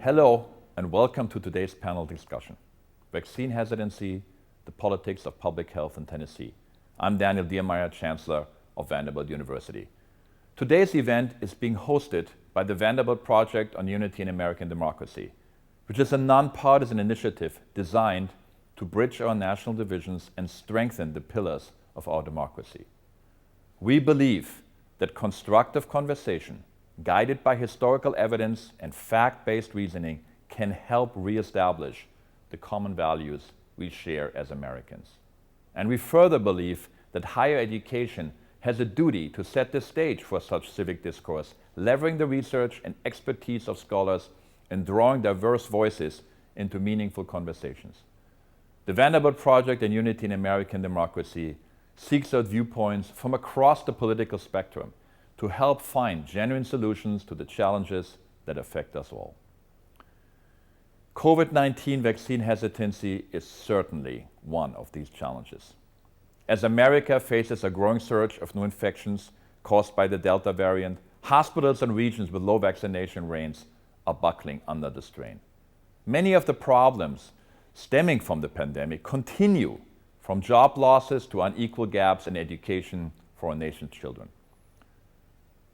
Hello, and welcome to today's panel discussion, Vaccine Hesitancy, the Politics of Public Health in Tennessee. I'm Daniel Diermeier, Chancellor of Vanderbilt University. Today's event is being hosted by the Vanderbilt Project on Unity in American Democracy, which is a nonpartisan initiative designed to bridge our national divisions and strengthen the pillars of our democracy. We believe that constructive conversation, guided by historical evidence and fact-based reasoning, can help reestablish the common values we share as Americans. And we further believe that higher education has a duty to set the stage for such civic discourse, leveraging the research and expertise of scholars and drawing diverse voices into meaningful conversations. The Vanderbilt Project and Unity in American Democracy seeks out viewpoints from across the political spectrum to help find genuine solutions to the challenges that affect us all. COVID-19 vaccine hesitancy is certainly one of these challenges. As America faces a growing surge of new infections caused by the Delta variant, hospitals and regions with low vaccination rates are buckling under the strain. Many of the problems stemming from the pandemic continue, from job losses to unequal gaps in education for our nation's children.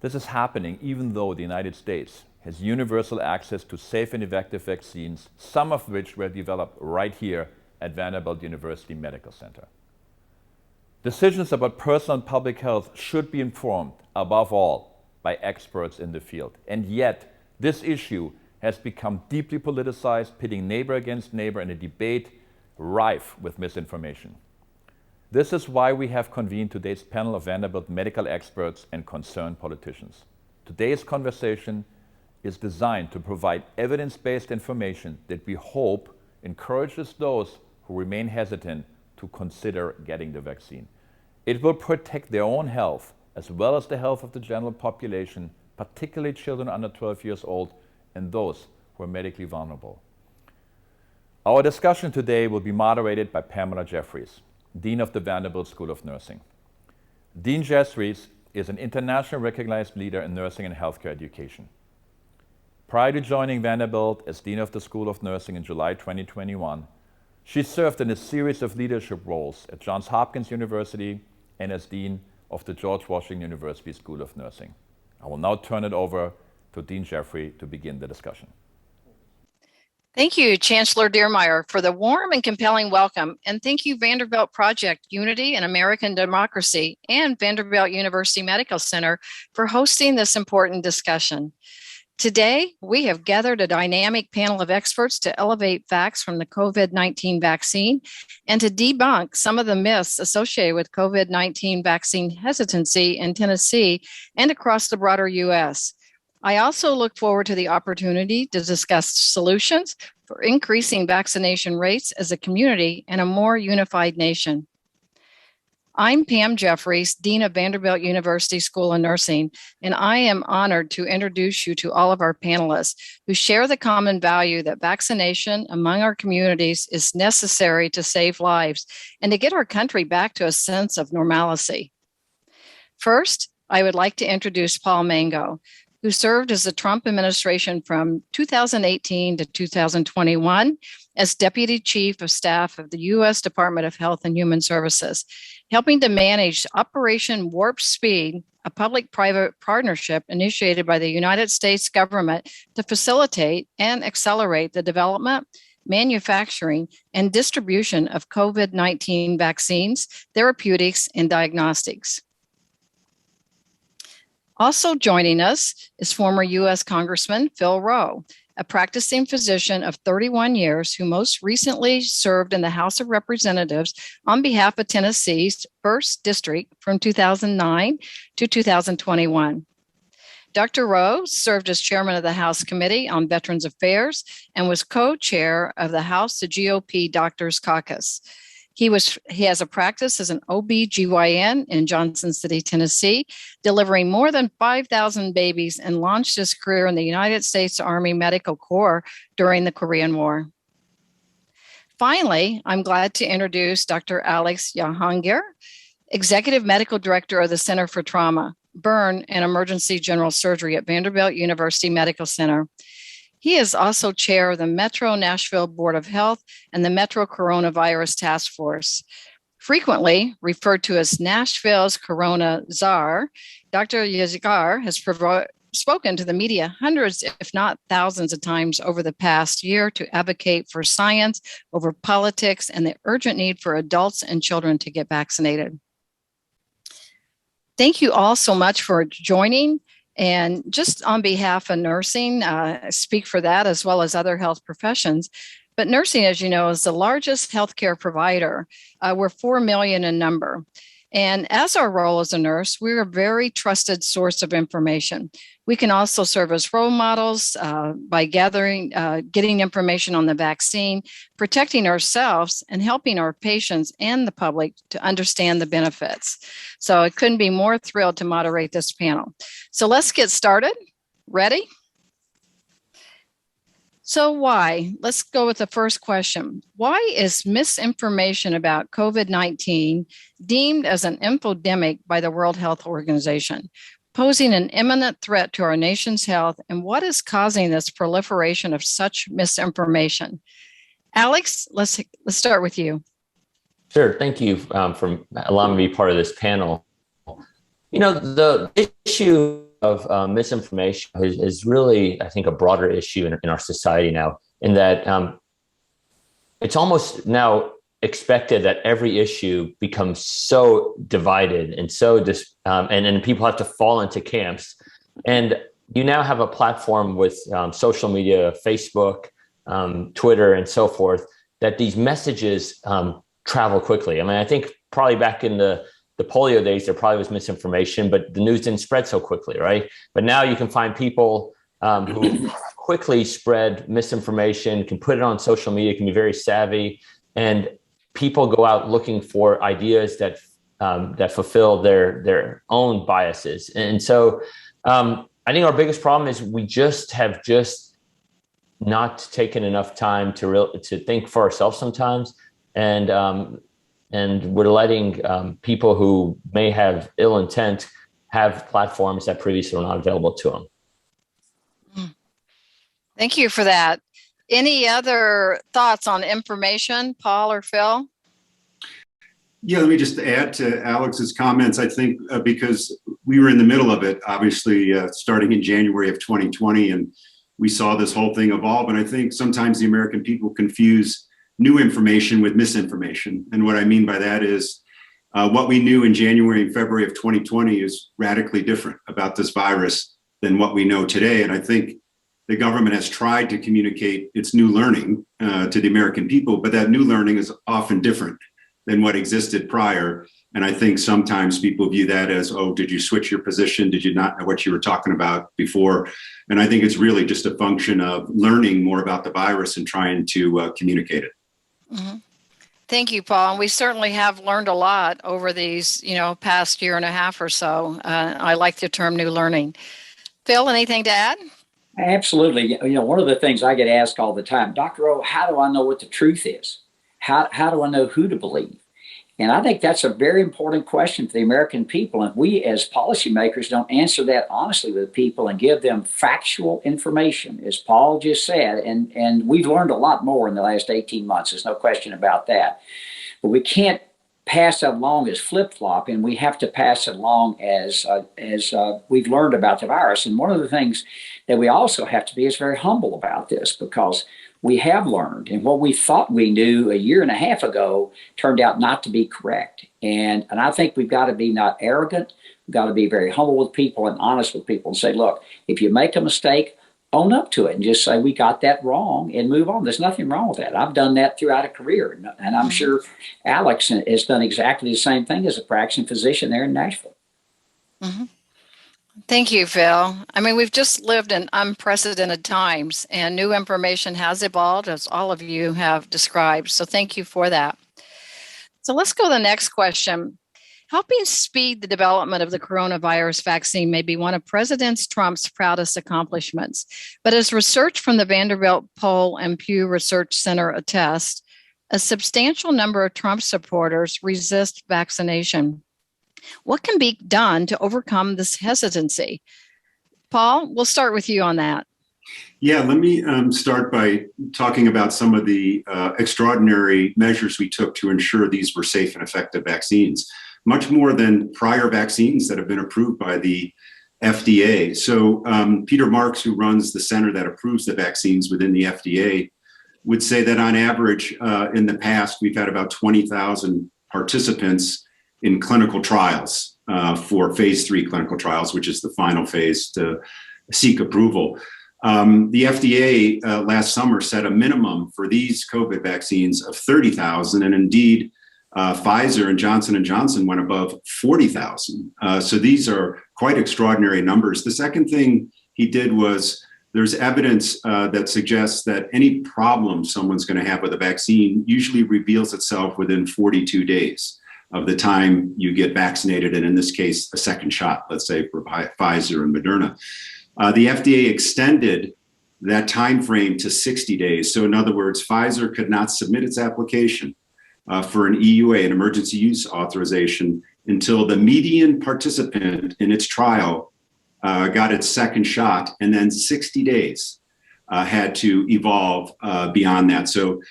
This is happening even though the United States has universal access to safe and effective vaccines, some of which were developed right here at Vanderbilt University Medical Center. Decisions about personal and public health should be informed, above all, by experts in the field. And yet, this issue has become deeply politicized, pitting neighbor against neighbor in a debate rife with misinformation. This is why we have convened today's panel of Vanderbilt medical experts and concerned politicians. Today's conversation is designed to provide evidence-based information that we hope encourages those who remain hesitant to consider getting the vaccine. It will protect their own health as well as the health of the general population, particularly children under 12 years old and those who are medically vulnerable. Our discussion today will be moderated by Pamela Jeffries, Dean of the Vanderbilt School of Nursing. Dean Jeffries is an internationally recognized leader in nursing and healthcare education. Prior to joining Vanderbilt as Dean of the School of Nursing in July 2021, she served in a series of leadership roles at Johns Hopkins University and as Dean of the George Washington University School of Nursing. I will now turn it over to Dean Jeffries to begin the discussion. Thank you, Chancellor Diermeier, for the warm and compelling welcome. And thank you, Vanderbilt Project, Unity and American Democracy, and Vanderbilt University Medical Center for hosting this important discussion. Today, we have gathered a dynamic panel of experts to elevate facts from the COVID-19 vaccine and to debunk some of the myths associated with COVID-19 vaccine hesitancy in Tennessee and across the broader U.S. I also look forward to the opportunity to discuss solutions for increasing vaccination rates as a community and a more unified nation. I'm Pam Jeffries, Dean of Vanderbilt University School of Nursing, and I am honored to introduce you to all of our panelists who share the common value that vaccination among our communities is necessary to save lives and to get our country back to a sense of normalcy. First, I would like to introduce Paul Mango, who served as the Trump administration from 2018 to 2021 as Deputy Chief of Staff of the U.S. Department of Health and Human Services, helping to manage Operation Warp Speed, a public-private partnership initiated by the United States government to facilitate and accelerate the development, manufacturing, and distribution of COVID-19 vaccines, therapeutics, and diagnostics. Also joining us is former U.S. Congressman Phil Rowe, a practicing physician of 31 years who most recently served in the House of Representatives on behalf of Tennessee's 1st District from 2009 to 2021. Dr. Rowe served as chairman of the House Committee on Veterans Affairs and was co-chair of the House GOP Doctors Caucus. He has a practice as an OB/GYN in Johnson City, Tennessee, delivering more than 5,000 babies, and launched his career in the United States Army Medical Corps during the Korean War. Finally, I'm glad to introduce Dr. Alex Jahangir, Executive Medical Director of the Center for Trauma, Burn, and Emergency General Surgery at Vanderbilt University Medical Center. He is also chair of the Metro Nashville Board of Health and the Metro Coronavirus Task Force. Frequently referred to as Nashville's Corona Czar, Dr. Jahangir has spoken to the media hundreds, if not thousands of times over the past year to advocate for science over politics and the urgent need for adults and children to get vaccinated. Thank you all so much for joining. And just on behalf of nursing, I speak for that as well as other health professions. But nursing, as you know, is the largest healthcare provider. We're 4 million in number. And as our role as a nurse, we're a very trusted source of information. We can also serve as role models by getting information on the vaccine, protecting ourselves, and helping our patients and the public to understand the benefits. So I couldn't be more thrilled to moderate this panel. So let's get started. Ready? So why? Let's go with the first question. Why is misinformation about COVID-19 deemed as an infodemic by the World Health Organization, posing an imminent threat to our nation's health? And what is causing this proliferation of such misinformation? Alex, let's start with you. Sure. Thank you for allowing me to be part of this panel. You know, the issue of misinformation is really, I think, a broader issue in our society now, in that it's almost now expected that every issue becomes so divided and so and people have to fall into camps. And you now have a platform with social media, Facebook, Twitter, and so forth, that these messages travel quickly. I mean, I think probably back in the polio days, there probably was misinformation, but the news didn't spread so quickly, right? But now you can find people who quickly spread misinformation, can put it on social media, can be very savvy, and people go out looking for ideas that fulfill their own biases. And so I think our biggest problem is we have not taken enough time to think for ourselves sometimes, and we're letting people who may have ill intent have platforms that previously were not available to them. Thank you for that. Any other thoughts on information, Paul or Phil? Yeah, let me just add to Alex's comments. I think because we were in the middle of it, obviously, starting in January of 2020, and we saw this whole thing evolve. And I think sometimes the American people confuse new information with misinformation. And what I mean by that is what we knew in January and February of 2020 is radically different about this virus than what we know today. And I think the government has tried to communicate its new learning to the American people, but that new learning is often different than what existed prior. And I think sometimes people view that as, oh, did you switch your position? Did you not know what you were talking about before? And I think it's really just a function of learning more about the virus and trying to communicate it. Mm-hmm. Thank you, Paul. And we certainly have learned a lot over these, past year and a half or so. I like the term new learning. Phil, anything to add? Absolutely. One of the things I get asked all the time, Dr. O, how do I know what the truth is? How do I know who to believe? And I think that's a very important question for the American people. And we as policymakers don't answer that honestly with people and give them factual information, as Paul just said. And we've learned a lot more in the last 18 months. There's no question about that. But we can't pass that along as flip-flop, and we have to pass it along as we've learned about the virus. And one of the things that we also have to be is very humble about this, because we have learned, and what we thought we knew a year and a half ago turned out not to be correct. And I think we've got to be not arrogant. We've got to be very humble with people and honest with people and say, look, if you make a mistake, own up to it and just say, we got that wrong, and move on. There's nothing wrong with that. I've done that throughout a career. And I'm sure Alex has done exactly the same thing as a practicing physician there in Nashville. Mm-hmm. Thank you, Phil. I mean, we've just lived in unprecedented times, and new information has evolved, as all of you have described. So thank you for that. So let's go to the next question. Helping speed the development of the coronavirus vaccine may be one of President Trump's proudest accomplishments. But as research from the Vanderbilt Poll and Pew Research Center attest, a substantial number of Trump supporters resist vaccination. What can be done to overcome this hesitancy? Paul, we'll start with you on that. Yeah, let me start by talking about some of the extraordinary measures we took to ensure these were safe and effective vaccines, much more than prior vaccines that have been approved by the FDA. So Peter Marks, who runs the center that approves the vaccines within the FDA, would say that on average in the past, we've had about 20,000 participants in clinical trials for phase 3 clinical trials, which is the final phase to seek approval. The FDA last summer set a minimum for these COVID vaccines of 30,000, and indeed, Pfizer and Johnson went above 40,000. So these are quite extraordinary numbers. The second thing he did was there's evidence that suggests that any problem someone's going to have with a vaccine usually reveals itself within 42 days of the time you get vaccinated, and in this case, a second shot, let's say for Pfizer and Moderna. The FDA extended that time frame to 60 days. So in other words, Pfizer could not submit its application for an EUA, an emergency use authorization, until the median participant in its trial got its second shot, and then 60 days had to evolve beyond that. So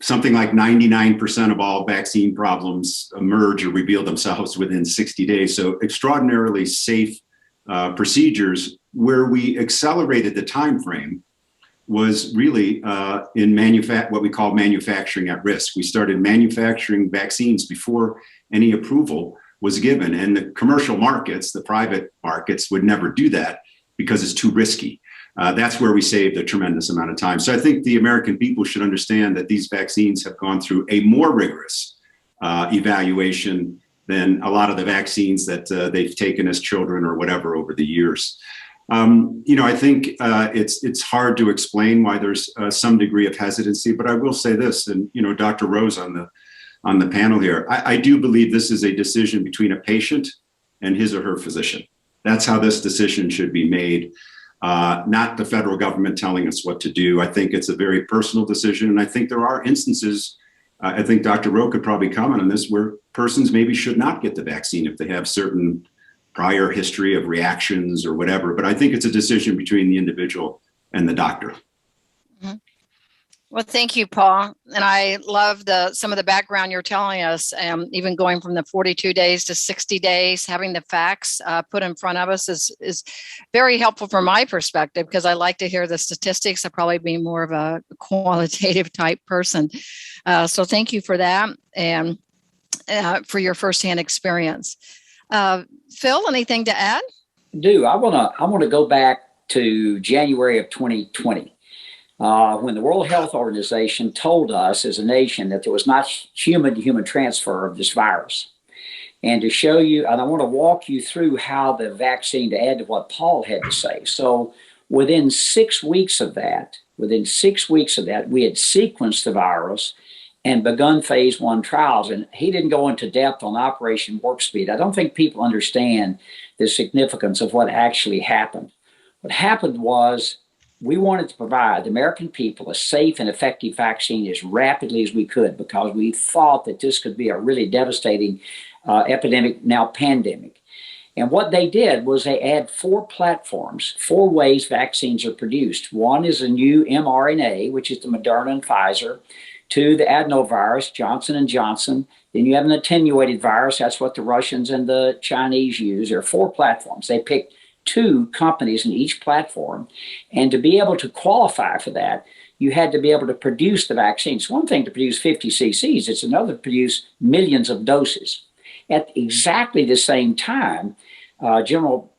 something like 99% of all vaccine problems emerge or reveal themselves within 60 days. So extraordinarily safe procedures. Where we accelerated the time frame was really in what we call manufacturing at risk. We started manufacturing vaccines before any approval was given, and the commercial markets, the private markets, would never do that because it's too risky. That's where we saved a tremendous amount of time. So I think the American people should understand that these vaccines have gone through a more rigorous evaluation than a lot of the vaccines that they've taken as children or whatever over the years. I think it's hard to explain why there's some degree of hesitancy, but I will say this, and Dr. Rose on the panel here, I do believe this is a decision between a patient and his or her physician. That's how this decision should be made, not the federal government telling us what to do. I think it's a very personal decision, and I think there are instances, I think Dr. Rowe could probably comment on this, where persons maybe should not get the vaccine if they have certain prior history of reactions or whatever. But I think it's a decision between the individual and the doctor. Mm-hmm. Well, thank you, Paul. And I love some of the background you're telling us, even going from the 42 days to 60 days, having the facts put in front of us is very helpful from my perspective, because I like to hear the statistics. I'll probably be more of a qualitative type person. So thank you for that and for your firsthand experience. Phil, anything to add? I want to go back to January of 2020. When the World Health Organization told us as a nation that there was not human-to-human transfer of this virus. And to show you, and I want to walk you through how the vaccine, to add to what Paul had to say. So within 6 weeks of that, we had sequenced the virus and begun phase 1 trials. And he didn't go into depth on Operation Warp Speed. I don't think people understand the significance of what actually happened. What happened was, we wanted to provide the American people a safe and effective vaccine as rapidly as we could, because we thought that this could be a really devastating epidemic, now pandemic. And what they did was they add 4 platforms, 4 ways vaccines are produced. One is a new mRNA, which is the Moderna and Pfizer. 2, the adenovirus, Johnson & Johnson. Then you have an attenuated virus. That's what the Russians and the Chinese use. There are 4 platforms. They picked 2 companies in each platform. And to be able to qualify for that, you had to be able to produce the vaccine. It's one thing to produce 50 cc's. It's another to produce millions of doses. At exactly the same time, General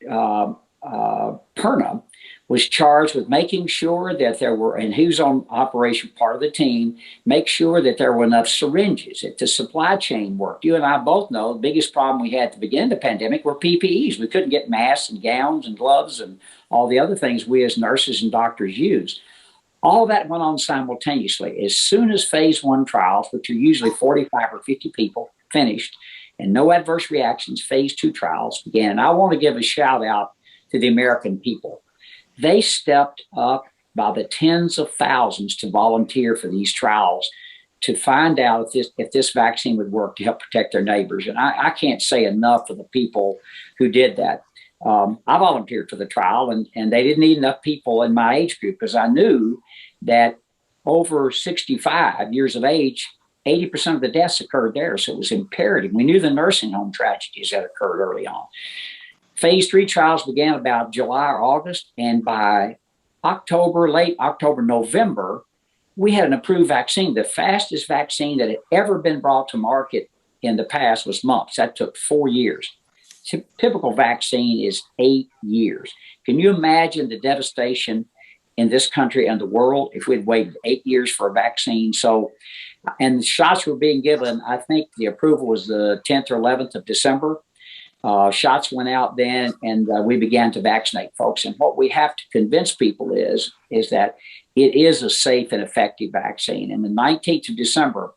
Perna was charged with making sure that there were, and he was on operation part of the team, make sure that there were enough syringes, that the supply chain worked. You and I both know the biggest problem we had to begin the pandemic were PPEs. We couldn't get masks and gowns and gloves and all the other things we as nurses and doctors use. All that went on simultaneously. As soon as phase 1 trials, which are usually 45 or 50 people, finished, and no adverse reactions, phase 2 trials began. And I want to give a shout out to the American people. They stepped up by the tens of thousands to volunteer for these trials to find out if this vaccine would work to help protect their neighbors. And I can't say enough for the people who did that. I volunteered for the trial, and they didn't need enough people in my age group because I knew that over 65 years of age, 80% of the deaths occurred there. So it was imperative. We knew the nursing home tragedies that occurred early on. Phase 3 trials began about July or August, and by October, late October, November, we had an approved vaccine. The fastest vaccine that had ever been brought to market in the past was mumps. That took 4 years. Typical vaccine is 8 years. Can you imagine the devastation in this country and the world if we'd waited 8 years for a vaccine? So, and shots were being given, I think the approval was the 10th or 11th of December. Shots went out then, and we began to vaccinate folks. And what we have to convince people is that it is a safe and effective vaccine. And the 19th of December,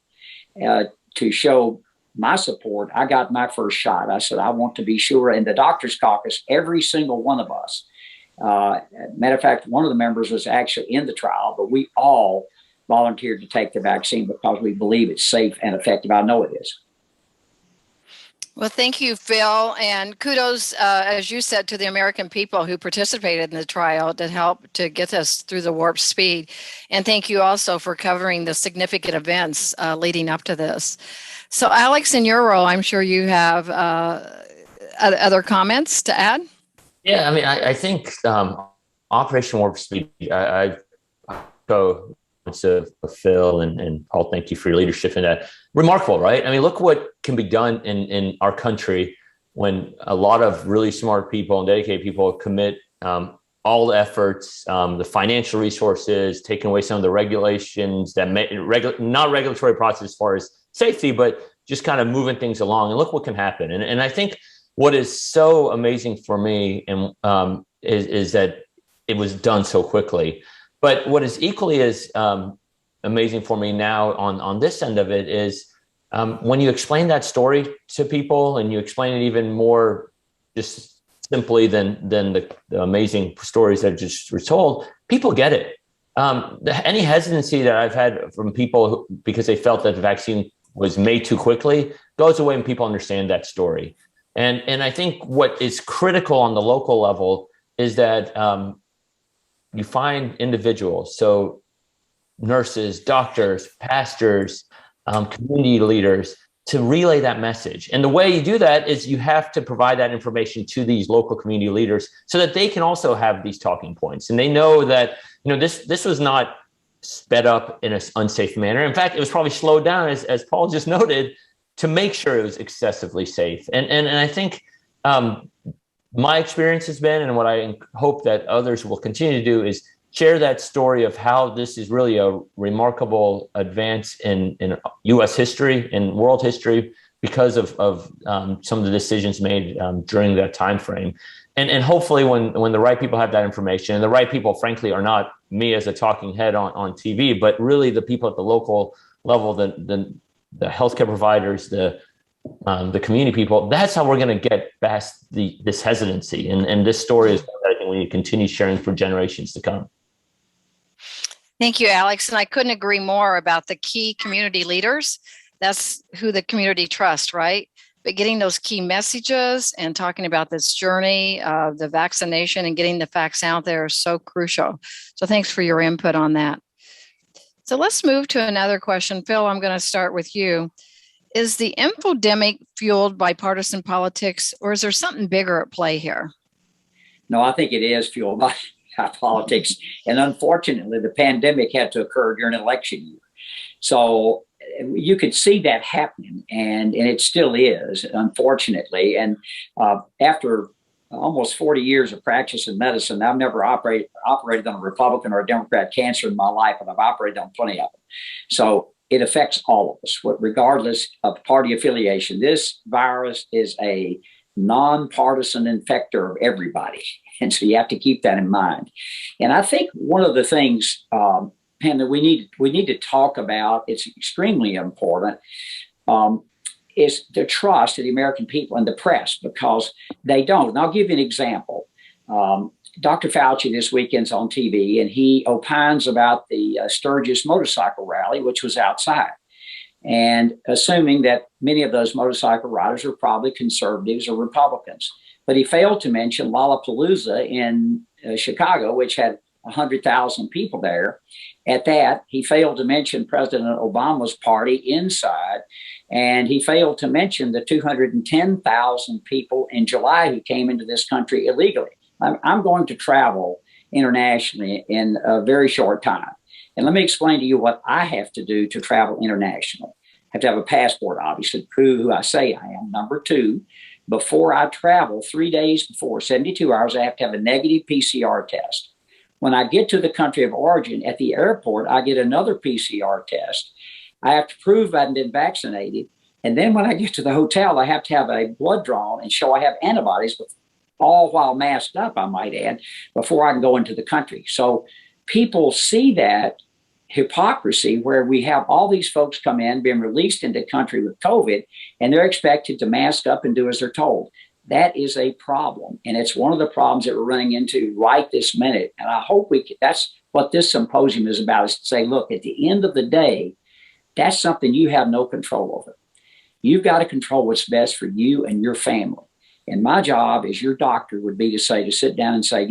to show my support, I got my first shot. I said, I want to be sure. And the doctor's caucus, every single one of us, matter of fact, one of the members was actually in the trial, but we all volunteered to take the vaccine because we believe it's safe and effective. I know it is. Well, thank you, Phil, and kudos, as you said, to the American people who participated in the trial to help to get us through the warp speed. And thank you also for covering the significant events leading up to this. So, Alex, in your role, I'm sure you have other comments to add. Yeah, I mean, I think Operation Warp Speed, I go to Phil and Paul, thank you for your leadership in that. Remarkable, right? I mean, look what can be done in our country when a lot of really smart people and dedicated people commit all the efforts, the financial resources, taking away some of the regulations that not regulatory process as far as safety, but just kind of moving things along. And look what can happen. And I think what is so amazing for me is that it was done so quickly. But what is equally as amazing for me now on this end of it is when you explain that story to people and you explain it even more just simply than the amazing stories that just were told, people get it. Any hesitancy that I've had from people because they felt that the vaccine was made too quickly goes away when people understand that story. And I think what is critical on the local level is that you find individuals, so nurses, doctors, pastors, community leaders, to relay that message. And the way you do that is you have to provide that information to these local community leaders so that they can also have these talking points. And they know that, this was not sped up in an unsafe manner. In fact, it was probably slowed down, as Paul just noted, to make sure it was excessively safe. And I think my experience has been, and what I hope that others will continue to do, is share that story of how this is really a remarkable advance in U.S. history and world history because of some of the decisions made during that time frame. And hopefully when the right people have that information, and the right people, frankly, are not me as a talking head on TV, but really the people at the local level, the healthcare providers, the community people, that's how we're going to get past this hesitancy. And this story is one that I think we need to continue sharing for generations to come. Thank you, Alex. And I couldn't agree more about the key community leaders. That's who the community trusts, right? But getting those key messages and talking about this journey of the vaccination and getting the facts out there is so crucial. So thanks for your input on that. So let's move to another question. Phil, I'm going to start with you. Is the infodemic fueled by partisan politics, or is there something bigger at play here? No, I think it is fueled by politics. And unfortunately, the pandemic had to occur during an election year. So you could see that happening, and it still is, unfortunately. And after almost 40 years of practice in medicine, I've never operated on a Republican or a Democrat cancer in my life, but I've operated on plenty of them. So it affects all of us, regardless of party affiliation. This virus is a nonpartisan infector of everybody. And so you have to keep that in mind. And I think one of the things, Pam, that we need to talk about, it's extremely important, is the trust of the American people and the press, because they don't. And I'll give you an example. Dr. Fauci this weekend's on TV, and he opines about the Sturgis motorcycle rally, which was outside. And assuming that many of those motorcycle riders are probably conservatives or Republicans. But he failed to mention Lollapalooza in Chicago, which had 100,000 people there. At that, he failed to mention President Obama's party inside, and he failed to mention the 210,000 people in July who came into this country illegally. I'm going to travel internationally in a very short time. And let me explain to you what I have to do to travel internationally. I have to have a passport, obviously, to prove who I say I am. Number two, before I travel, 3 days before, 72 hours, I have to have a negative PCR test. When I get to the country of origin at the airport, I get another PCR test. I have to prove I've been vaccinated. And then when I get to the hotel, I have to have a blood drawn and show I have antibodies, all while masked up, I might add, before I can go into the country. So people see that hypocrisy where we have all these folks come in, being released into the country with COVID, and they're expected to mask up and do as they're told. That is a problem. And it's one of the problems that we're running into right this minute. And I hope that's what this symposium is about, is to say, look, at the end of the day, that's something you have no control over. You've got to control what's best for you and your family. And my job as your doctor would be to sit down and say,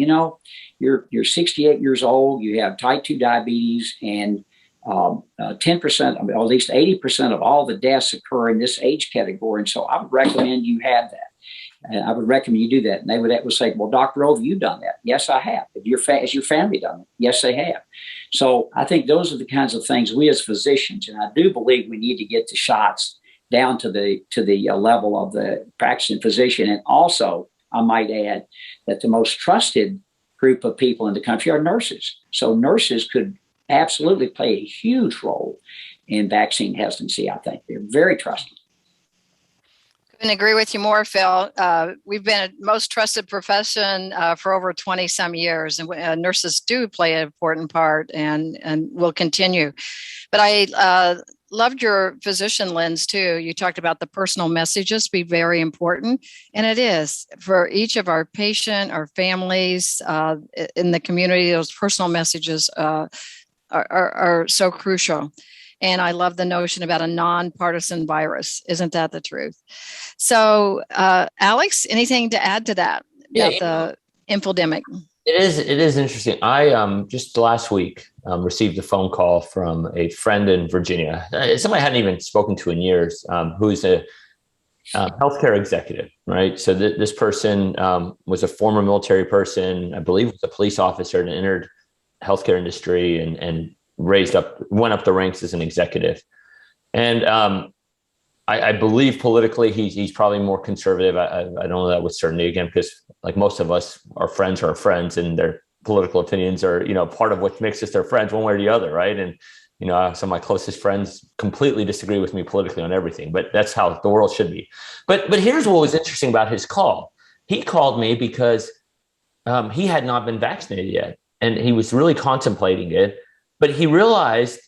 you're 68 years old, you have type 2 diabetes, and 10%, or at least 80% of all the deaths occur in this age category. And so I would recommend you have that. And I would recommend you do that. And they would say, well, Dr. O, have you done that? Yes, I have. Has your family done it? Yes, they have. So I think those are the kinds of things we as physicians, and I do believe we need to get the shots down to the level of the practicing physician. And also, I might add that the most trusted group of people in the country are nurses. So nurses could absolutely play a huge role in vaccine hesitancy, I think. They're very trusted. Couldn't agree with you more, Phil. We've been a most trusted profession for over 20 some years, and nurses do play an important part and will continue. But I loved your physician lens too. You talked about the personal messages be very important, and it is for each of our patient, our families in the community. Those personal messages are so crucial. And I love the notion about a nonpartisan virus. Isn't that the truth? So, Alex, anything to add to that about the infodemic? It is interesting. I just last week received a phone call from a friend in Virginia, somebody I hadn't even spoken to in years, who's a healthcare executive, right? So this person was a former military person, I believe was a police officer, and entered healthcare industry and went up the ranks as an executive. And I believe politically he's probably more conservative. I don't know that with certainty, again, because like most of us, our friends are our friends, and their political opinions are, part of what makes us their friends one way or the other, right? And, some of my closest friends completely disagree with me politically on everything, but that's how the world should be. But here's what was interesting about his call. He called me because he had not been vaccinated yet, and he was really contemplating it. But he realized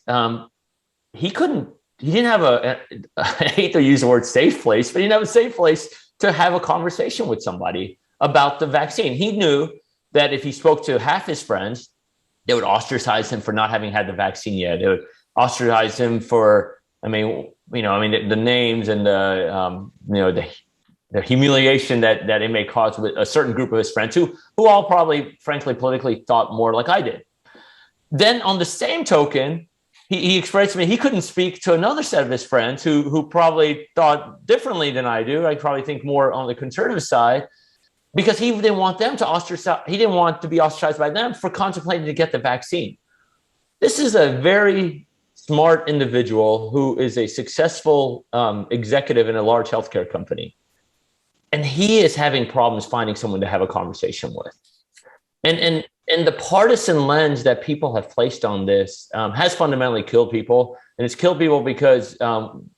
he didn't have I hate to use the word safe place, but he didn't have a safe place to have a conversation with somebody about the vaccine. He knew that if he spoke to half his friends, they would ostracize him for not having had the vaccine yet. They would ostracize him for, the names and the humiliation that it may cause with a certain group of his friends who all probably, frankly, politically thought more like I did. Then on the same token, he expressed to me he couldn't speak to another set of his friends who probably thought differently than I do. I probably think more on the conservative side, because he didn't want them to ostracize. He didn't want to be ostracized by them for contemplating to get the vaccine. This is a very smart individual who is a successful executive in a large healthcare company, and he is having problems finding someone to have a conversation with. And the partisan lens that people have placed on this has fundamentally killed people. And it's killed people because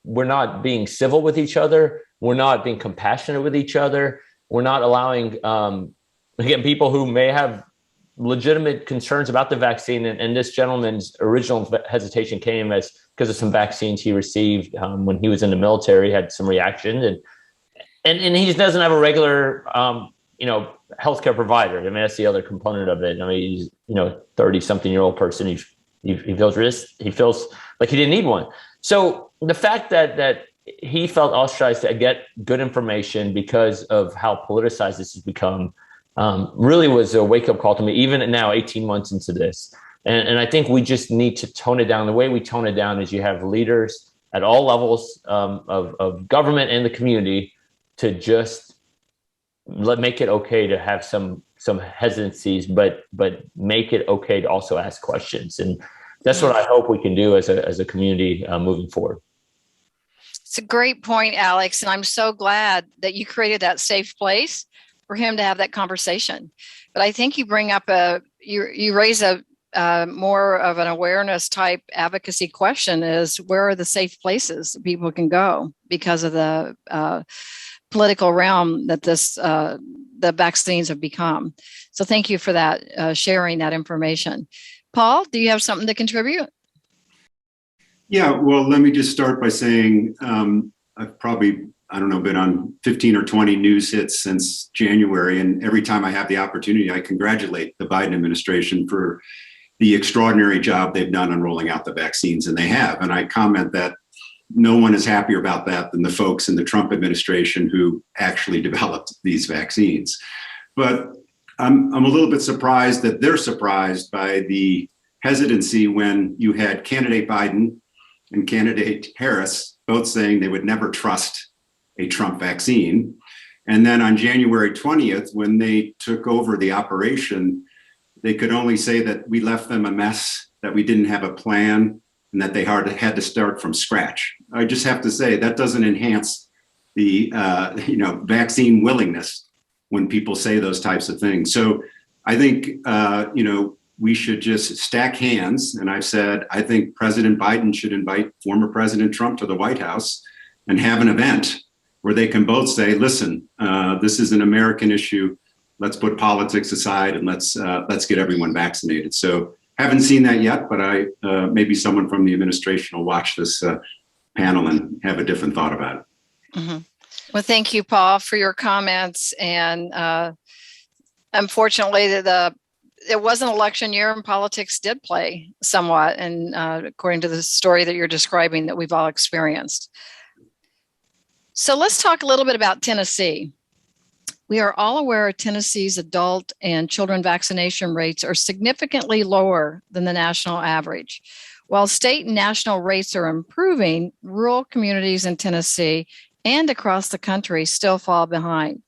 we're not being civil with each other. We're not being compassionate with each other. We're not allowing, again, people who may have legitimate concerns about the vaccine. And this gentleman's original hesitation came because of some vaccines he received when he was in the military, had some reactions. And he doesn't have a regular, healthcare provider. I mean, that's the other component of it. I mean, he's, 30-something-year-old person. He feels like he didn't need one. So the fact that he felt ostracized to get good information because of how politicized this has become. Really was a wake-up call to me, even now, 18 months into this. And I think we just need to tone it down. The way we tone it down is you have leaders at all levels of government and the community to just make it okay to have some hesitancies, but make it okay to also ask questions. And that's what I hope we can do as a community moving forward. It's a great point, Alex. And I'm so glad that you created that safe place for him to have that conversation. But I think you bring up you raise a more of an awareness type advocacy question is where are the safe places that people can go because of the political realm that the vaccines have become. So thank you for that, sharing that information. Paul, do you have something to contribute? Yeah, well, let me just start by saying I've probably, been on 15 or 20 news hits since January. And every time I have the opportunity, I congratulate the Biden administration for the extraordinary job they've done on rolling out the vaccines, and they have. And I comment that no one is happier about that than the folks in the Trump administration who actually developed these vaccines. But I'm a little bit surprised that they're surprised by the hesitancy when you had candidate Biden and candidate Harris both saying they would never trust a Trump vaccine. And then on January 20th, when they took over the operation, they could only say that we left them a mess, that we didn't have a plan, and that they had to start from scratch. I just have to say that doesn't enhance the vaccine willingness when people say those types of things. So I think we should just stack hands. And I've said I think President Biden should invite former President Trump to the White House and have an event where they can both say, listen, this is an American issue. Let's put politics aside and let's get everyone vaccinated. So haven't seen that yet, but maybe someone from the administration will watch this panel and have a different thought about it. Mm-hmm. Well, thank you, Paul, for your comments. And unfortunately, it was an election year and politics did play somewhat. And according to the story that you're describing that we've all experienced. So let's talk a little bit about Tennessee. We are all aware Tennessee's adult and children vaccination rates are significantly lower than the national average. While state and national rates are improving, rural communities in Tennessee and across the country still fall behind.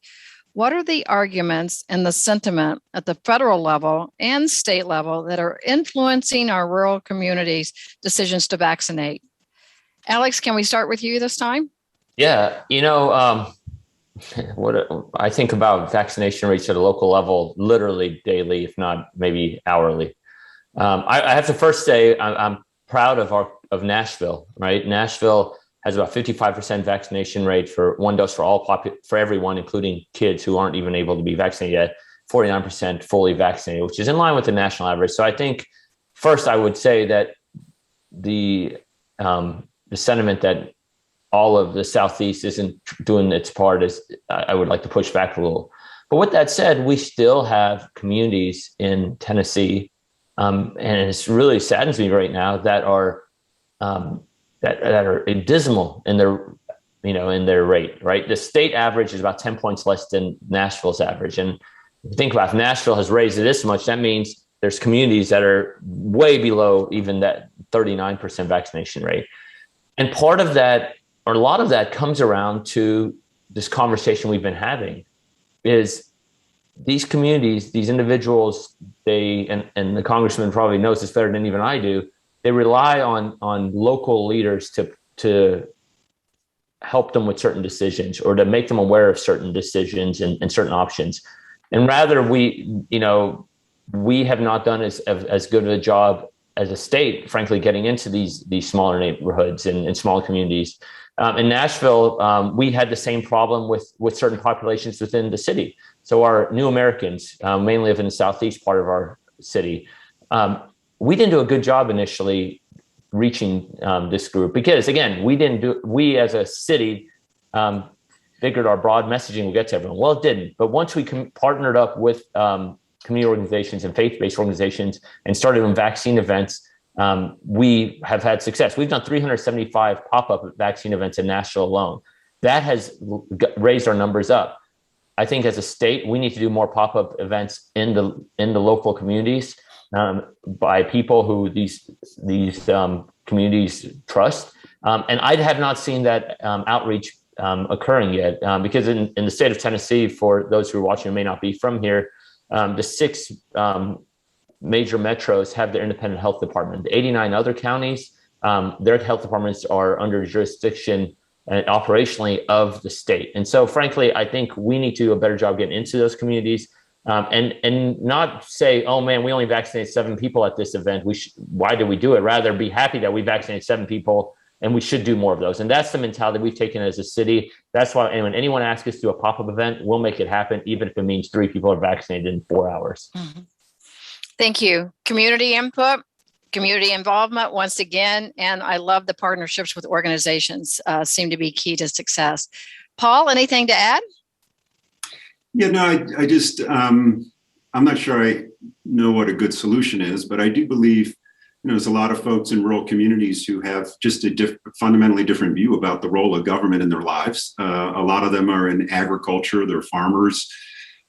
What are the arguments and the sentiment at the federal level and state level that are influencing our rural communities' decisions to vaccinate? Alex, can we start with you this time? Yeah, what I think about vaccination rates at a local level, literally daily, if not maybe hourly. I have to first say I'm proud of Nashville. Right, Nashville has about 55% vaccination rate for one dose for everyone, including kids who aren't even able to be vaccinated yet. 49% fully vaccinated, which is in line with the national average. So I think first I would say that the sentiment that all of the Southeast isn't doing its part is I would like to push back a little. But with that said, we still have communities in Tennessee, and it really saddens me right now that are dismal in their rate. Right, the state average is about 10 points less than Nashville's average, and if you think about if Nashville has raised it this much, that means there's communities that are way below even that 39% vaccination rate, and part of that, or a lot of that, comes around to this conversation we've been having is these communities, these individuals, and the congressman probably knows this better than even I do, they rely on local leaders to help them with certain decisions or to make them aware of certain decisions and certain options. And rather we have not done as good of a job as a state, frankly, getting into these smaller neighborhoods and smaller communities. In Nashville, we had the same problem with certain populations within the city. So our new Americans mainly live in the southeast part of our city. We didn't do a good job initially reaching this group because, again, we as a city figured our broad messaging would get to everyone. Well, it didn't. But once we partnered up with community organizations and faith-based organizations and started doing vaccine events, we have had success. We've done 375 pop-up vaccine events in Nashville alone. That has raised our numbers up. I think as a state, we need to do more pop-up events in the local communities by people who these communities trust. And I have not seen that outreach occurring yet, because in the state of Tennessee, for those who are watching who may not be from here, the 6 major metros have their independent health department. The 89 other counties, their health departments are under jurisdiction and operationally of the state. And so, frankly, I think we need to do a better job getting into those communities, and not say, oh man, we only vaccinated 7 people at this event. Why did we do it? Rather be happy that we vaccinated 7 people, and we should do more of those. And that's the mentality we've taken as a city. That's why when anyone asks us to do a pop-up event, we'll make it happen, even if it means 3 people are vaccinated in 4 hours. Mm-hmm. Thank you. Community input, community involvement once again, and I love the partnerships with organizations seem to be key to success. Paul, anything to add? Yeah, no, I just, I'm not sure I know what a good solution is, but I do believe, there's a lot of folks in rural communities who have just a fundamentally different view about the role of government in their lives. A lot of them are in agriculture, they're farmers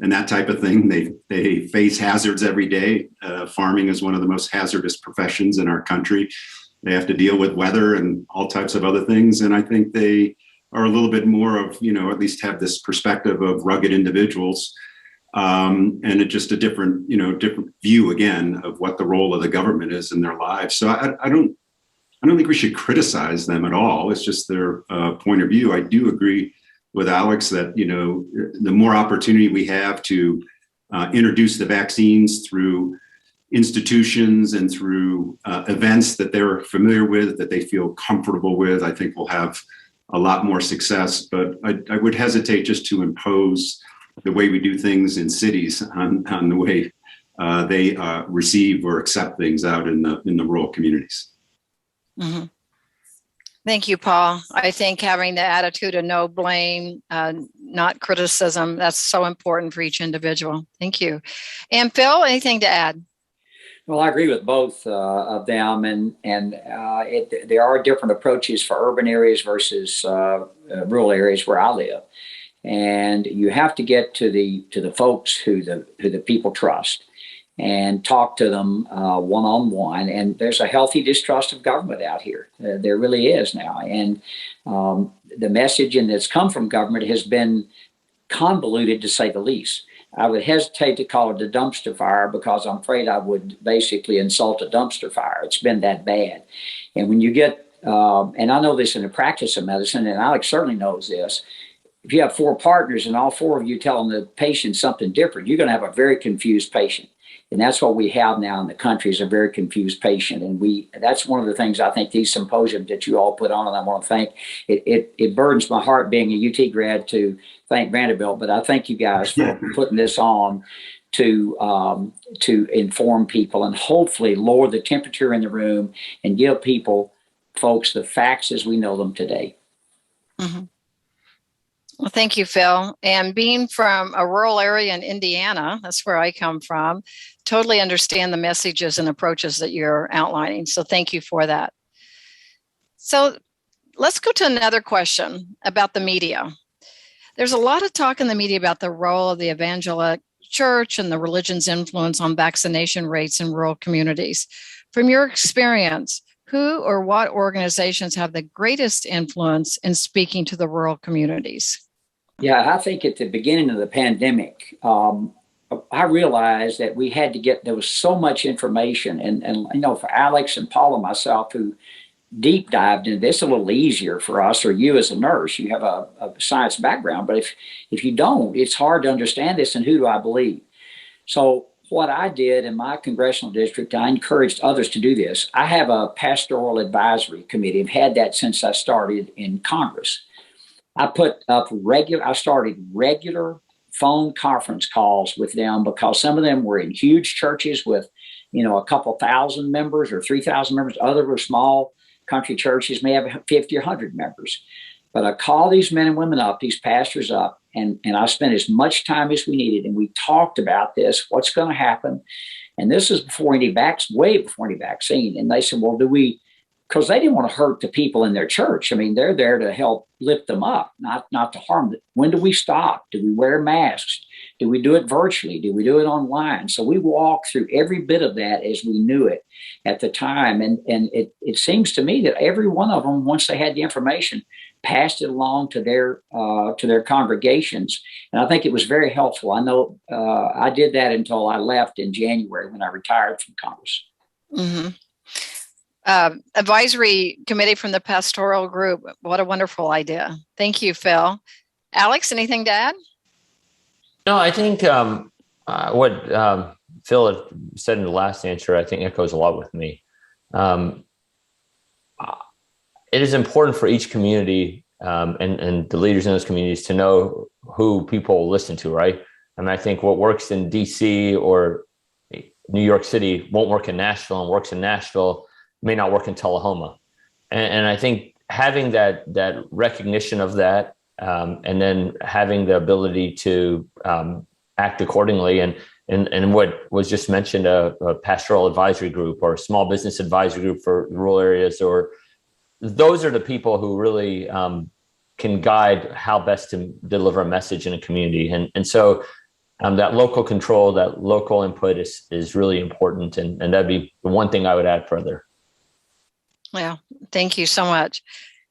and that type of thing. They face hazards every day. Farming is one of the most hazardous professions in our country. They have to deal with weather and all types of other things. And I think they are a little bit more of, at least have this perspective of rugged individuals. And it's just a different view again of what the role of the government is in their lives. So I don't think we should criticize them at all. It's just their point of view. I do agree with Alex that, the more opportunity we have to introduce the vaccines through institutions and through events that they're familiar with, that they feel comfortable with, I think we'll have a lot more success. But I would hesitate just to impose the way we do things in cities on the way they receive or accept things out in the rural communities. Mm-hmm. Thank you, Paul. I think having the attitude of no blame, not criticism, that's so important for each individual. Thank you. And Phil, anything to add? Well, I agree with both of them, and there are different approaches for urban areas versus rural areas where I live, and you have to get to the folks who the people trust and talk to them one-on-one. And there's a healthy distrust of government out here. There really is now. And the messaging that's come from government has been convoluted, to say the least. I would hesitate to call it a dumpster fire, because I'm afraid I would basically insult a dumpster fire. It's been that bad. And when you get, and I know this in the practice of medicine, and Alex certainly knows this, if you have 4 partners and all 4 of you telling the patient something different, you're going to have a very confused patient. And that's what we have now in the country, is a very confused patient. And that's one of the things I think these symposiums that you all put on, and I want to thank, it burdens my heart being a UT grad to thank Vanderbilt, but I thank you guys for putting this on to inform people and hopefully lower the temperature in the room and give folks the facts as we know them today. Mm-hmm. Well, thank you, Phil. And being from a rural area in Indiana, that's where I come from, totally understand the messages and approaches that you're outlining. So thank you for that. So let's go to another question about the media. There's a lot of talk in the media about the role of the evangelical church and the religion's influence on vaccination rates in rural communities. From your experience, who or what organizations have the greatest influence in speaking to the rural communities? Yeah, I think at the beginning of the pandemic, I realized that there was so much information, and for Alex and Paul and myself, who deep dived into this, a little easier for us, or you as a nurse, you have a science background, but if you don't, it's hard to understand this, and who do I believe? So what I did in my congressional district, I encouraged others to do this. I have a pastoral advisory committee. I've had that since I started in Congress. I started regular phone conference calls with them, because some of them were in huge churches with, a couple thousand members or 3,000 members. Others were small country churches, may have 50 or 100 members. But I called these men and women up, these pastors up, and I spent as much time as we needed. And we talked about this, what's going to happen. And this is before way before any vaccine. And they said, well, because they didn't want to hurt the people in their church. I mean, they're there to help lift them up, not to harm them. When do we stop? Do we wear masks? Do we do it virtually? Do we do it online? So we walked through every bit of that as we knew it at the time. And it seems to me that every one of them, once they had the information, passed it along to their congregations. And I think it was very helpful. I know I did that until I left in January when I retired from Congress. Mm-hmm. Advisory committee from the pastoral group. What a wonderful idea. Thank you, Phil. Alex, anything to add? No, I think what Phil had said in the last answer, I think echoes a lot with me. It is important for each community and the leaders in those communities to know who people listen to, right? And I think what works in DC or New York City won't work in Nashville, and works in Nashville may not work in Tullahoma. And I think having that recognition of that, and then having the ability to act accordingly, and what was just mentioned, a pastoral advisory group or a small business advisory group for rural areas, or those are the people who really can guide how best to deliver a message in a community. And so that local control, that local input is really important. And that'd be the one thing I would add further. Yeah, thank you so much.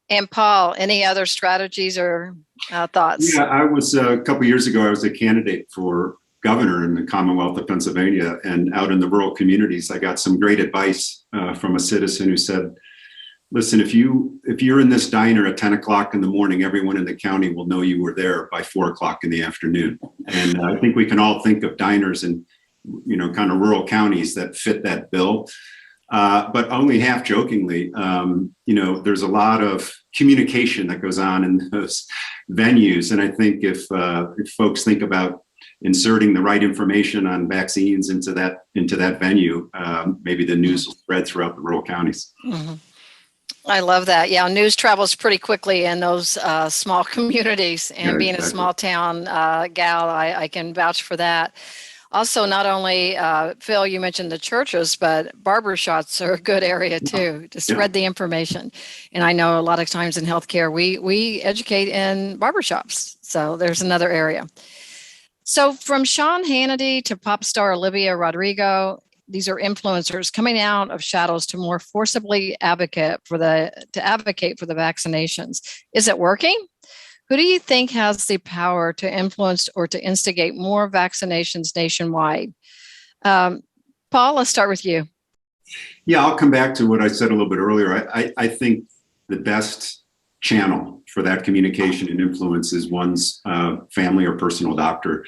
And Paul, any other strategies or thoughts? Yeah, I was a couple of years ago, I was a candidate for governor in the Commonwealth of Pennsylvania, and out in the rural communities, I got some great advice from a citizen who said, listen, if you're in this diner at 10 o'clock in the morning, everyone in the county will know you were there by 4 o'clock in the afternoon. And I think we can all think of diners in, kind of rural counties that fit that bill. But only half jokingly, there's a lot of communication that goes on in those venues. And I think if folks think about inserting the right information on vaccines into that venue, maybe the news will spread throughout the rural counties. Mm-hmm. I love that. Yeah, news travels pretty quickly in those small communities, and being exactly. A small town gal, I can vouch for that. Also, not only, Phil, you mentioned the churches, but barbershops are a good area too to spread the information. And I know a lot of times in healthcare, we educate in barbershops. So there's another area. So from Sean Hannity to pop star Olivia Rodrigo, these are influencers coming out of shadows to more forcibly advocate for the vaccinations. Is it working? Who do you think has the power to influence or to instigate more vaccinations nationwide? Paul, let's start with you. Yeah, I'll come back to what I said a little bit earlier. I think the best channel for that communication and influence is one's family or personal doctor.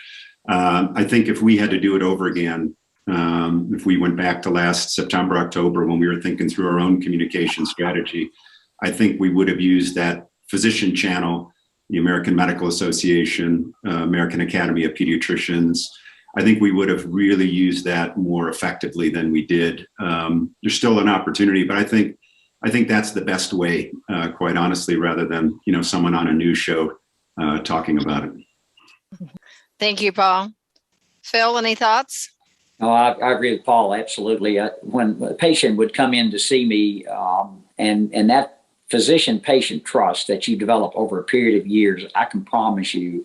I think if we had to do it over again, if we went back to last September, October, when we were thinking through our own communication strategy, I think we would have used that physician channel, the American Medical Association, American Academy of Pediatricians. I think we would have really used that more effectively than we did. There's still an opportunity, but I think that's the best way, quite honestly, rather than someone on a news show talking about it. Thank you, Paul. Phil, any thoughts? No, I agree with Paul, absolutely. When a patient would come in to see me, and that physician-patient trust that you develop over a period of years, I can promise you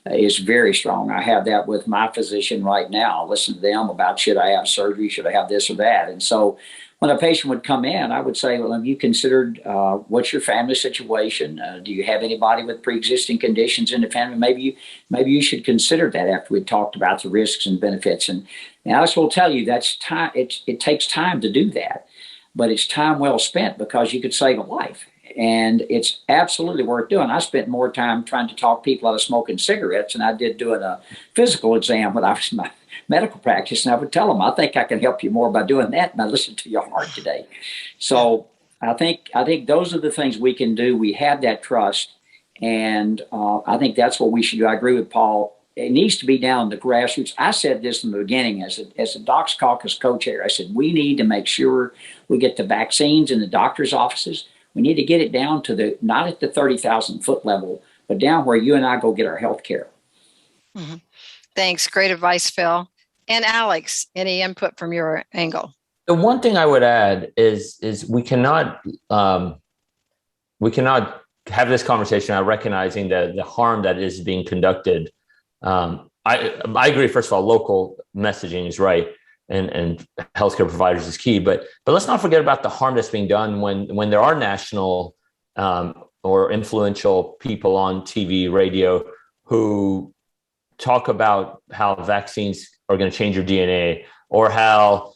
is very strong. I have that with my physician right now. I listen to them about, should I have surgery? Should I have this or that? And so when a patient would come in, I would say, well, have you considered what's your family situation? Do you have anybody with pre-existing conditions in the family? Maybe you should consider that after we talked about the risks and benefits. And Alex will tell you that's time. It takes time to do that, but it's time well spent because you could save a life. And it's absolutely worth doing. I spent more time trying to talk people out of smoking cigarettes than I did doing a physical exam when I was in my medical practice. And I would tell them, I think I can help you more by doing that than I listen to your heart today. So I think those are the things we can do. We have that trust. And I think that's what we should do. I agree with Paul. It needs to be down the grassroots. I said this in the beginning as a Docs Caucus co-chair. I said, we need to make sure we get the vaccines in the doctor's offices. We need to get it down to not at the 30,000 foot level, but down where you and I go get our health care. Mm-hmm. Thanks. Great advice, Phil. And Alex, any input from your angle? The one thing I would add is we cannot have this conversation without recognizing the harm that is being conducted. I agree. First of all, local messaging is right, and healthcare providers is key. But let's not forget about the harm that's being done when there are national or influential people on TV, radio who talk about how vaccines are going to change your DNA, or how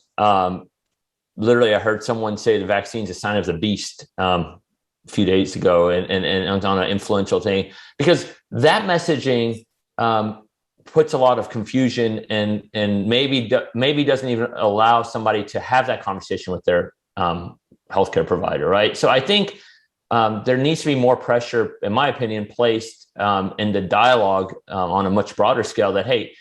literally I heard someone say the vaccine's a sign of the beast a few days ago, and on an influential thing, because that messaging puts a lot of confusion and maybe doesn't even allow somebody to have that conversation with their healthcare provider, right? So I think there needs to be more pressure, in my opinion, placed in the dialogue on a much broader scale that, hey,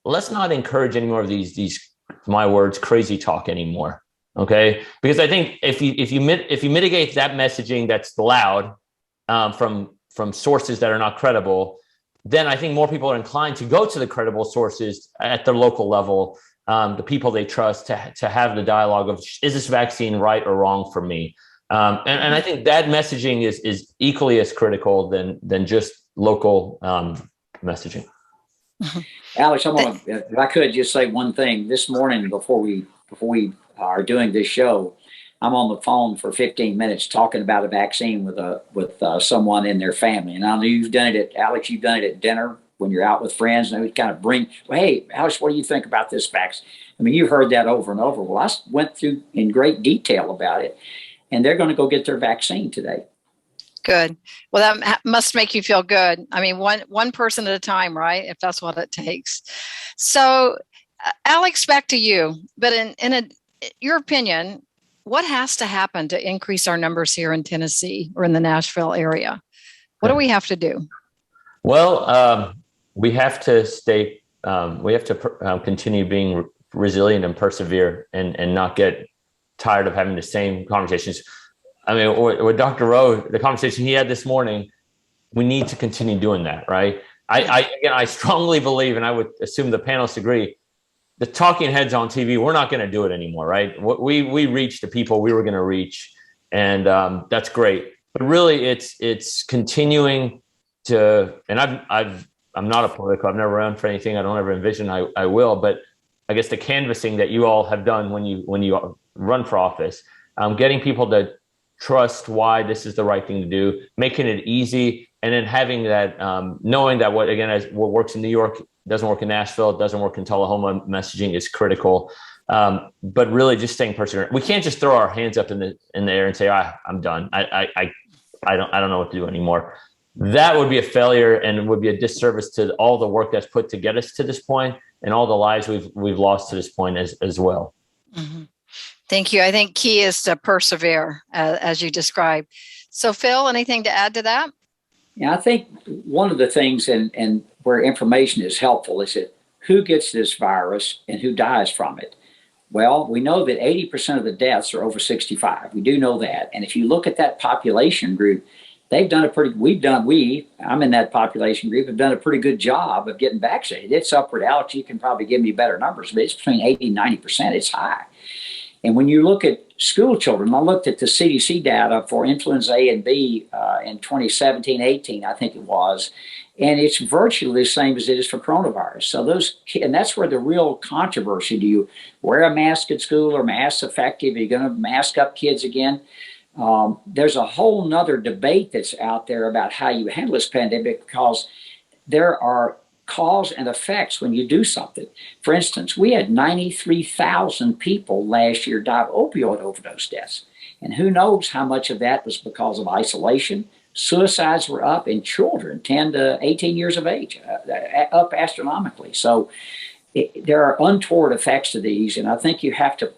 let's not encourage any more of these my words, crazy talk anymore. Okay, because I think if you mitigate that messaging that's loud from sources that are not credible, then I think more people are inclined to go to the credible sources at the local level, the people they trust, to have the dialogue of, is this vaccine right or wrong for me? And I think that messaging is equally as critical than just local messaging. Alex, if I could just say one thing. This morning, before we are doing this show, I'm on the phone for 15 minutes talking about a vaccine with someone in their family. And I know you've done it Alex, you've done it at dinner when you're out with friends, and we kind of bring, well, hey, Alex, what do you think about this vaccine? I mean, you've heard that over and over. Well, I went through in great detail about it, and they're going to go get their vaccine today. Good. Well, that must make you feel good. I mean, one person at a time, right? If that's what it takes. So, Alex, back to you. But in your opinion, what has to happen to increase our numbers here in Tennessee or in the Nashville area? What do we have to do? Well, we have to stay. We have to continue being resilient and persevere, and not get tired of having the same conversations. I mean, with Dr. Rowe, the conversation he had this morning, we need to continue doing that, right? I strongly believe, and I would assume the panelists agree, the talking heads on TV, we're not going to do it anymore, right? We reached the people we were going to reach, and that's great. But really, it's continuing to. And I'm not a political. I've never run for anything. I don't ever envision I will. But I guess the canvassing that you all have done when you run for office, getting people to trust why this is the right thing to do, making it easy, and then having that, knowing that what works in New York doesn't work in Nashville, it doesn't work in Tullahoma. Messaging is critical, but really just staying perseverant. We can't just throw our hands up in the air and say, I'm done. I don't know what to do anymore. That would be a failure, and it would be a disservice to all the work that's put to get us to this point, and all the lives we've lost to this point as well. Mm-hmm. Thank you. I think key is to persevere, as you described. So, Phil, anything to add to that? Yeah, I think one of the things and where information is helpful is that who gets this virus and who dies from it. Well, we know that 80% of the deaths are over 65. We do know that. And if you look at that population group, they've done I'm in that population group, have done a pretty good job of getting vaccinated. It's upward. Alex, you can probably give me better numbers, but it's between 80 and 90%. It's high. And when you look at school children, I looked at the CDC data for influenza A and B in 2017-18, I think it was, and it's virtually the same as it is for coronavirus. So and that's where the real controversy: do you wear a mask at school? Are masks effective? Are you going to mask up kids again? There's a whole nother debate that's out there about how you handle this pandemic, because there are cause and effects when you do something. For instance, we had 93,000 people last year die of opioid overdose deaths. And who knows how much of that was because of isolation. Suicides were up in children, 10 to 18 years of age, up astronomically. So there are untoward effects to these, and I think you have to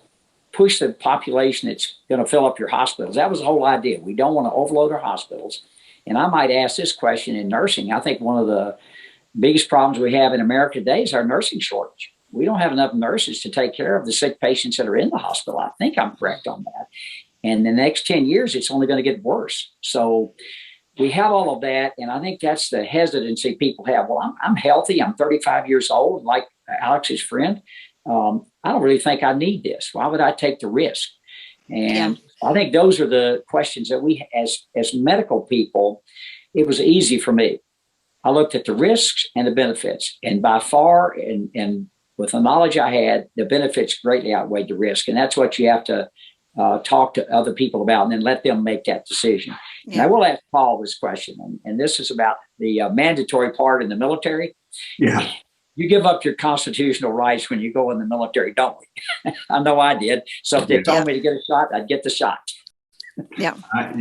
push the population that's going to fill up your hospitals. That was the whole idea. We don't want to overload our hospitals. And I might ask this question in nursing. I think one of the biggest problems we have in America today is our nursing shortage. We don't have enough nurses to take care of the sick patients that are in the hospital. I think I'm correct on that. And the next 10 years, it's only going to get worse. So we have all of that. And I think that's the hesitancy people have. Well, I'm healthy. I'm 35 years old, like Alex's friend. I don't really think I need this. Why would I take the risk? And I think those are the questions that we, as medical people, it was easy for me. I looked at the risks and the benefits, and by far, and with the knowledge I had, the benefits greatly outweighed the risk. And that's what you have to talk to other people about, and then let them make that decision. Yeah. And I will ask Paul this question, and this is about the mandatory part in the military. Yeah. You give up your constitutional rights when you go in the military, don't we? I know I did. So if they told me to get a shot, I'd get the shot. Yeah. I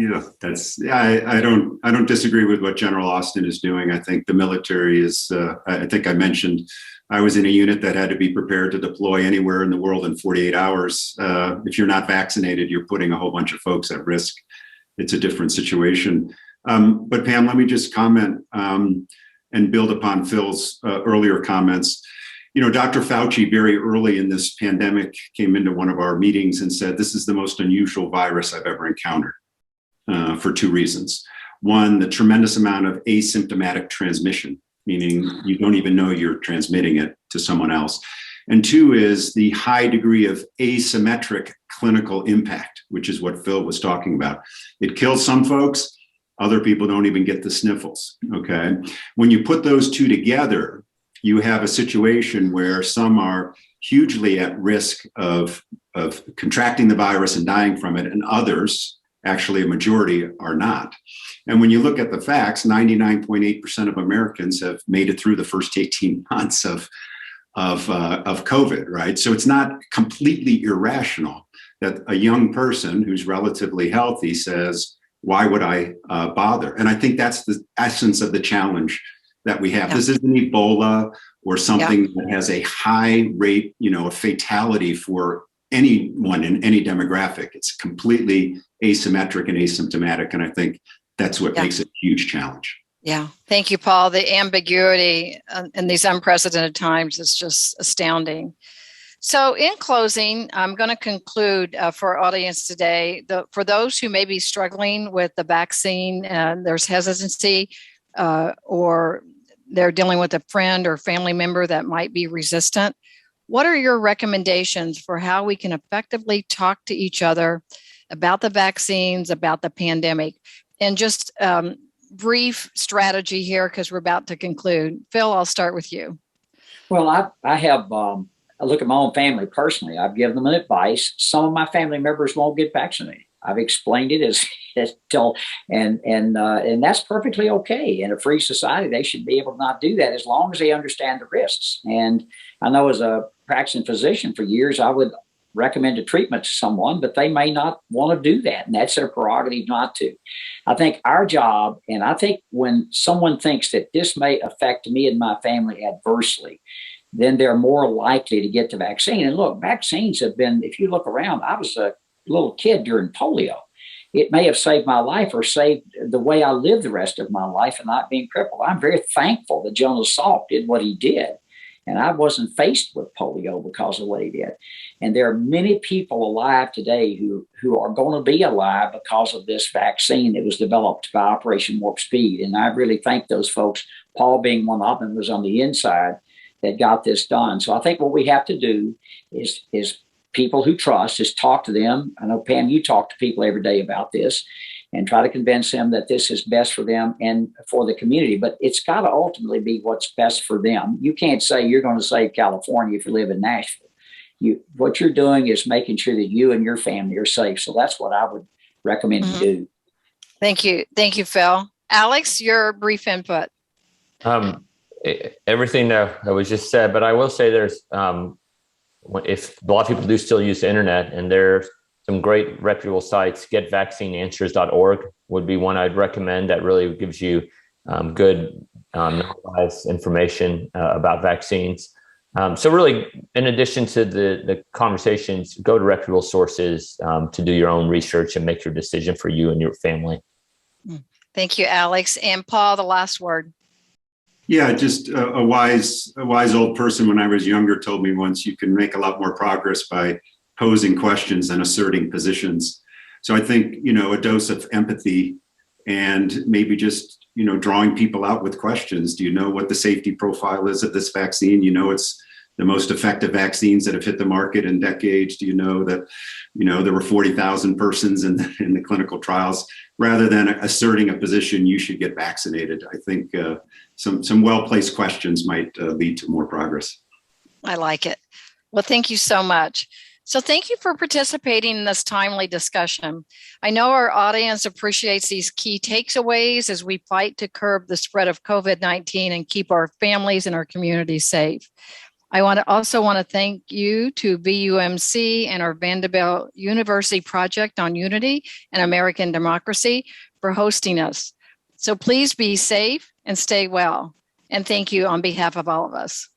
don't disagree with what General Austin is doing. I think the military is, I think I mentioned, I was in a unit that had to be prepared to deploy anywhere in the world in 48 hours. If you're not vaccinated, you're putting a whole bunch of folks at risk. It's a different situation. But Pam, let me just comment and build upon Phil's earlier comments. You know, Dr. Fauci very early in this pandemic came into one of our meetings and said, this is the most unusual virus I've ever encountered for two reasons. One, the tremendous amount of asymptomatic transmission, meaning you don't even know you're transmitting it to someone else. And two is the high degree of asymmetric clinical impact, which is what Phil was talking about. It kills some folks. Other people don't even get the sniffles, okay? When you put those two together, you have a situation where some are hugely at risk of contracting the virus and dying from it, and others, actually a majority, are not. And when you look at the facts, 99.8% of Americans have made it through the first 18 months of COVID, right? So it's not completely irrational that a young person who's relatively healthy says, why would I bother? And I think that's the essence of the challenge that we have. Yeah. This isn't Ebola or something that has a high rate, of fatality for anyone in any demographic. It's completely asymmetric and asymptomatic. And I think that's what makes it a huge challenge. Yeah. Thank you, Paul. The ambiguity in these unprecedented times is just astounding. So in closing, I'm going to conclude for our audience today, for those who may be struggling with the vaccine, there's hesitancy, or they're dealing with a friend or family member that might be resistant. What are your recommendations for how we can effectively talk to each other about the vaccines, about the pandemic? And just brief strategy here, because we're about to conclude. Phil, I'll start with you. Well, I have, I look at my own family personally. I've given them advice. Some of my family members won't get vaccinated. I've explained it as and that's perfectly okay. In a free society, they should be able to not do that as long as they understand the risks. And I know as a practicing physician for years, I would recommend a treatment to someone, but they may not want to do that. And that's their prerogative not to. I think our job, and I think when someone thinks that this may affect me and my family adversely, then they're more likely to get the vaccine. And look, vaccines have been, if you look around, I was a little kid during polio. It may have saved my life or saved the way I live the rest of my life and not being crippled. I'm very thankful that Jonas Salk did what he did. And I wasn't faced with polio because of what he did. And there are many people alive today who are going to be alive because of this vaccine that was developed by Operation Warp Speed. And I really thank those folks, Paul being one of them, was on the inside that got this done. So I think what we have to do is people who trust, is talk to them. I know, Pam, you talk to people every day about this and try to convince them that this is best for them and for the community. But it's got to ultimately be what's best for them. You can't say you're going to save California if you live in Nashville. What you're doing is making sure that you and your family are safe. So that's what I would recommend you do. Thank you. Thank you, Phil. Alex, your brief input. Everything that was just said, but I will say there's, if a lot of people do still use the internet, and there's some great reputable sites, getvaccineanswers.org would be one I'd recommend that really gives you good non-biased information about vaccines. So really, in addition to the conversations, go to reputable sources to do your own research and make your decision for you and your family. Thank you, Alex. And Paul, the last word. Yeah, just a wise old person when I was younger told me once, you can make a lot more progress by posing questions than asserting positions. So I think, a dose of empathy and maybe just, drawing people out with questions. Do you know what the safety profile is of this vaccine? It's the most effective vaccines that have hit the market in decades? Do you know that, there were 40,000 persons in the clinical trials? Rather than asserting a position, you should get vaccinated. I think some well-placed questions might lead to more progress. I like it. Well, thank you so much. So thank you for participating in this timely discussion. I know our audience appreciates these key takeaways as we fight to curb the spread of COVID-19 and keep our families and our communities safe. I also want to thank you to VUMC and our Vanderbilt University Project on Unity and American Democracy for hosting us. So please be safe and stay well. And thank you on behalf of all of us.